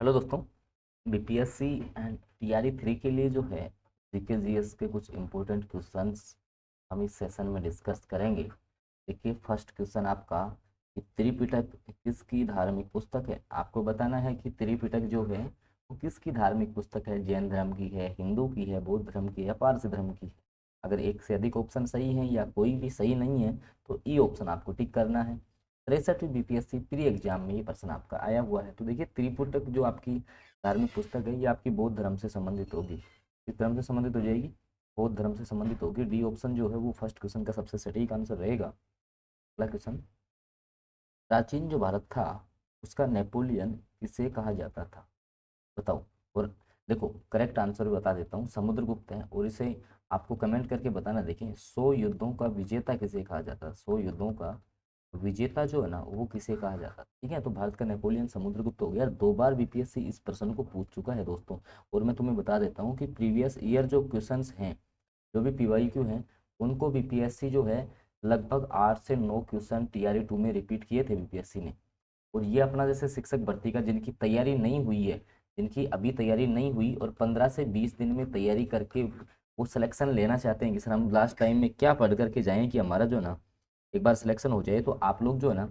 Hello दोस्तों। BPSC and TRE 3 के लिए जो है जीके जीएस के कुछ इम्पोर्टेंट क्वेश्चंस हम इस सेशन में डिस्कस करेंगे। देखिए, फर्स्ट क्वेश्चन आपका कि त्रिपिटक किसकी धार्मिक पुस्तक है। आपको बताना है कि त्रिपिटक जो है वो किसकी धार्मिक पुस्तक है। जैन धर्म की है, हिंदू की है, बौद्ध धर्म की है या पारसी धर्म की है। अगर एक से अधिक ऑप्शन सही है या कोई भी सही नहीं है तो ई ऑप्शन आपको टिक करना है। 63वीं बीपीएससी प्री एग्जाम में ये प्रश्न आपका आया हुआ है। तो देखिए, त्रिपिटक जो आपकी धार्मिक पुस्तक है ये आपकी बौद्ध धर्म से संबंधित होगी। किस धर्म से संबंधित हो जाएगी? बौद्ध धर्म से संबंधित होगी। डी ऑप्शन जो है वो फर्स्ट क्वेश्चन का सबसे सटीक आंसर रहेगा। अगला क्वेश्चन, प्राचीन जो भारत था उसका नेपोलियन किसे कहा जाता था? बताओ। और देखो, करेक्ट आंसर भी बता देता हूँ, समुद्रगुप्त है। और इसे आपको कमेंट करके बताना। देखें, 100 युद्धों का विजेता किसे कहा जाता है? 100 युद्धों का विजेता जो है ना वो किसे कहा जाता है? ठीक है, तो भारत का नेपोलियन समुद्रगुप्त हो गया। 2 बार बीपीएससी इस प्रश्न को पूछ चुका है दोस्तों। और मैं तुम्हें बता देता हूँ कि प्रीवियस ईयर जो क्वेश्चंस हैं, जो भी पीवाईक्यू हैं, उनको बीपीएससी जो है लगभग 8 से 9 क्वेश्चन टीआरई 2 में रिपीट किए थे बीपीएससी ने। और ये अपना जैसे शिक्षक भर्ती का जिनकी तैयारी नहीं हुई है, जिनकी अभी तैयारी नहीं हुई और 15 से 20 दिन में तैयारी करके वो सिलेक्शन लेना चाहते हैं कि सर हम लास्ट टाइम में क्या पढ़ करके जाएं कि हमारा जो है ना एक बार सिलेक्शन हो जाए, तो आप लोग जो है ना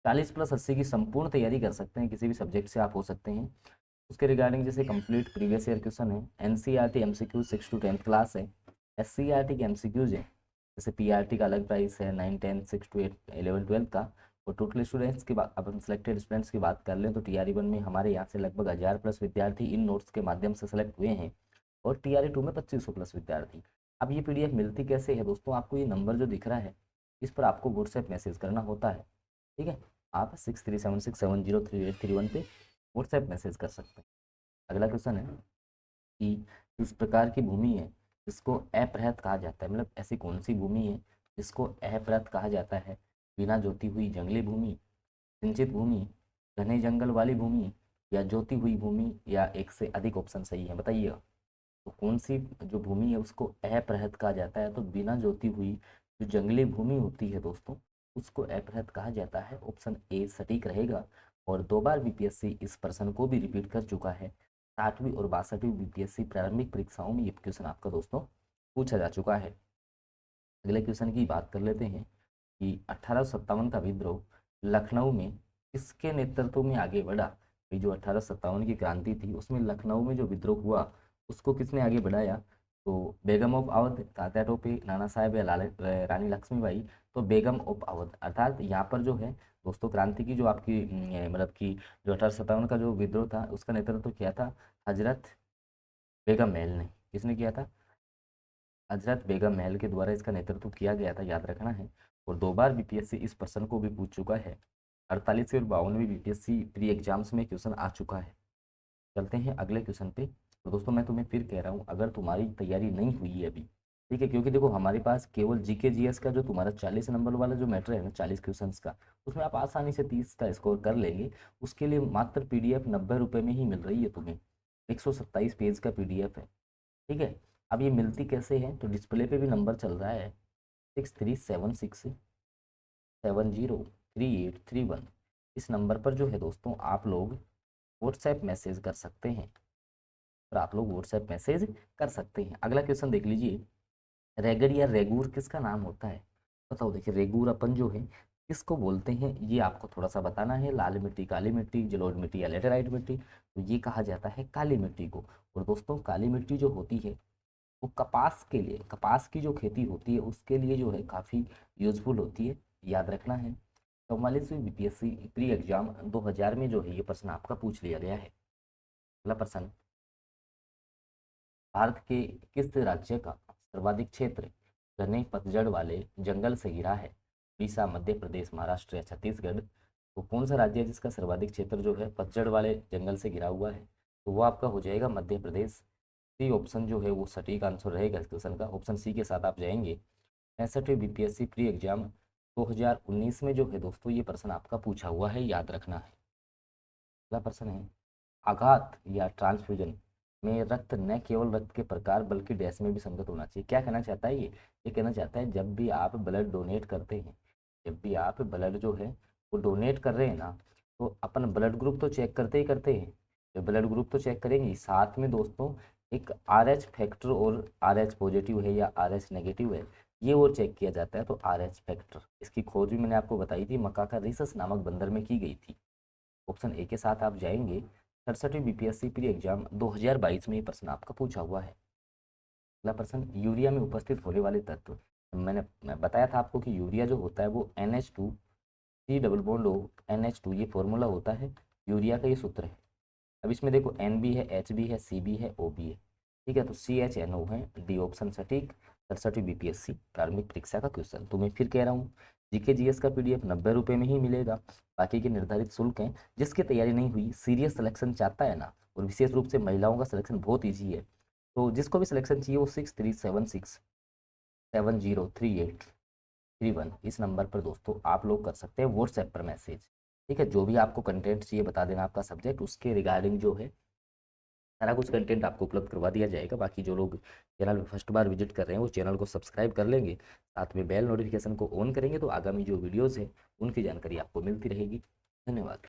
40+80 की संपूर्ण तैयारी कर सकते हैं। किसी भी सब्जेक्ट से आप हो सकते हैं। उसके रिगार्डिंग जैसे कंप्लीट प्रीवियस ईयर क्वेश्चन है। एनसीईआरटी एमसीक्यू 6 to 10 क्लास है। एससीईआरटी के एमसीक्यूज है। जैसे पीआरटी का अलग प्राइस है 9 10 6 to 8 11 12 का। और टोटल स्टूडेंट्स की बात, अब हम सिलेक्टेड स्टूडेंट्स की बात कर लें तो टीआरई 1 में हमारे यहाँ से लगभग 1000+ विद्यार्थी इन नोट्स के माध्यम से सेलेक्ट हुए हैं। और टीआरई 2 में 2500+ विद्यार्थी। अब ये पीडीएफ मिलती कैसे है दोस्तों? आपको ये नंबर जो दिख रहा है इस पर आपको व्हाट्सएप मैसेज करना होता है। ठीक है, आप 6376703831 पे व्हाट्सएप मैसेज कर सकते हैं। अगला क्वेश्चन है कि किस प्रकार की भूमि है जिसको अपृहत कहा जाता है? मतलब ऐसी कौन सी भूमि है जिसको अपृहत कहा जाता है? बिना जोती हुई जंगली भूमि, सिंचित भूमि, घने जंगल वाली भूमि या जोती हुई भूमि, या एक से अधिक ऑप्शन सही है? बताइएगा। तो कौन सी जो भूमि है उसको अपृहत कहा जाता है? तो बिना जोती हुई जो जंगली भूमि होती है दोस्तों उसको अपृहत कहा जाता है। ऑप्शन ए सटीक रहेगा। और 2 बार बीपीएससी इस प्रश्न को भी रिपीट कर चुका है। 60वीं और 62वीं बीपीएससी प्रारंभिक परीक्षाओं में ये क्वेश्चन आपका दोस्तों पूछा जा चुका है। अगले क्वेश्चन की बात कर लेते हैं कि 1857 का विद्रोह लखनऊ में किसके नेतृत्व में आगे बढ़ा? ये जो 1857 की क्रांति थी उसमें लखनऊ में जो विद्रोह हुआ उसको किसने आगे बढ़ाया? तो बेगम ऑफ अवध, तात्या टोपे, नाना साहेब या रानी लक्ष्मीबाई। तो बेगम ऑफ अवध, अर्थात यहाँ पर जो है दोस्तों क्रांति की जो आपकी मतलब कि जो 1857 का जो विद्रोह था उसका नेतृत्व किया था हजरत बेगम महल ने। किसने किया था? हजरत बेगम महल के द्वारा इसका नेतृत्व किया गया था, याद रखना है। और 2 बार बीपीएससी इस प्रश्न को भी पूछ चुका है। 48वीं और 52वीं बीपीएससी प्री एग्जाम्स में क्वेश्चन आ चुका है। चलते हैं अगले क्वेश्चन पे। तो दोस्तों मैं तुम्हें फिर कह रहा हूँ, अगर तुम्हारी तैयारी नहीं हुई है अभी, ठीक है, क्योंकि देखो हमारे पास केवल जीके जीएस का जो तुम्हारा 40 नंबर वाला जो मैटर है ना, 40 क्वेश्चन का, उसमें आप आसानी से 30 का स्कोर कर लेंगे। उसके लिए मात्र पीडीएफ 90 रुपये में ही मिल रही है तुम्हें। 127 पेज का पीडीएफ है। ठीक है, अब ये मिलती कैसे है? तो डिस्प्ले पे भी नंबर चल रहा है 6376703831। इस नंबर पर जो है दोस्तों आप लोग व्हाट्सएप मैसेज कर सकते हैं। और आप लोग व्हाट्सएप मैसेज कर सकते हैं। अगला क्वेश्चन देख लीजिए, रैगड या रेगूर किसका नाम होता है? बताओ। देखिए, रेगूर अपन जो है किसको बोलते हैं ये आपको थोड़ा सा बताना है। लाल मिट्टी, काली मिट्टी, जलोढ़ मिट्टी या लेटेराइट मिट्टी। तो ये कहा जाता है काली मिट्टी को। और दोस्तों काली मिट्टी जो होती है वो कपास के लिए, कपास की जो खेती होती है उसके लिए जो है काफ़ी यूजफुल होती है, याद रखना है। 44वीं बीपीएससी प्री एग्जाम 2000 में जो है ये प्रश्न आपका पूछ लिया गया है। अगला प्रश्न, भारत के किस राज्य का सर्वाधिक क्षेत्र घने पतझड़ वाले जंगल से घिरा है? उड़ीसा, मध्य प्रदेश, महाराष्ट्र या छत्तीसगढ़। तो कौन सा राज्य है जिसका सर्वाधिक क्षेत्र जो है पतझड़ वाले जंगल से घिरा हुआ है? तो वो आपका हो जाएगा मध्य प्रदेश। सी ऑप्शन जो है वो सटीक आंसर रहेगा इस क्वेश्चन का। ऑप्शन सी के साथ आप जाएंगे। 65वीं बीपीएससी प्री एग्जाम 2019 में जो है दोस्तों ये प्रश्न आपका पूछा हुआ है, याद रखना है। अगला प्रश्न है, आघात या ट्रांसफ्यूजन में रक्त न केवल रक्त के प्रकार बल्कि डैश में भी संगत होना चाहिए। क्या कहना चाहता है ये कहना चाहता है जब भी आप ब्लड डोनेट करते हैं, जब भी आप ब्लड जो है वो डोनेट कर रहे हैं ना, तो अपन ब्लड ग्रुप तो चेक करते ही करते हैं। तो ब्लड ग्रुप तो चेक करेंगे, साथ में दोस्तों एक RH फैक्टर और RH पॉजिटिव है या RH नेगेटिव है ये और चेक किया जाता है। तो RH फैक्टर इसकी खोज भी मैंने आपको बताई थी, मकाकारीसस नामक बंदर में की गई थी। ऑप्शन ए के साथ आप जाएंगे। 67वीं बीपीएससी प्री एग्जाम 2022 में ये प्रश्न आपका पूछा हुआ है। अगला प्रश्न, यूरिया में उपस्थित होने वाले तत्व। मैं बताया था आपको कि यूरिया जो होता है वो NH2 C double bond O NH2 ये फॉर्मूला होता है यूरिया का, ये सूत्र है। अब इसमें देखो N भी है, H भी है, C भी है, O भी है, ठीक है। तो CHNO है, डी ऑप्शन सटीक। 67वीं बीपीएससी प्रारंभिक परीक्षा का क्वेश्चन। तो मैं फिर कह रहा हूँ जीके जीएस का PDF 90 रुपये में ही मिलेगा। बाकी के निर्धारित शुल्क हैं। जिसकी तैयारी नहीं हुई, सीरियस सिलेक्शन चाहता है ना, और विशेष रूप से महिलाओं का सिलेक्शन बहुत ईजी है, तो जिसको भी सिलेक्शन चाहिए वो 6376703831 इस नंबर पर दोस्तों आप लोग कर सकते हैं व्हाट्सएप पर मैसेज, ठीक है। जो भी आपको कंटेंट चाहिए बता देना आपका सब्जेक्ट, उसके रिगार्डिंग जो है सारा कुछ कंटेंट आपको उपलब्ध करवा दिया जाएगा। बाकी जो लोग चैनल पर फर्स्ट बार विजिट कर रहे हैं वो चैनल को सब्सक्राइब कर लेंगे, साथ में बेल नोटिफिकेशन को ऑन करेंगे तो आगामी जो वीडियोज़ हैं उनकी जानकारी आपको मिलती रहेगी। धन्यवाद।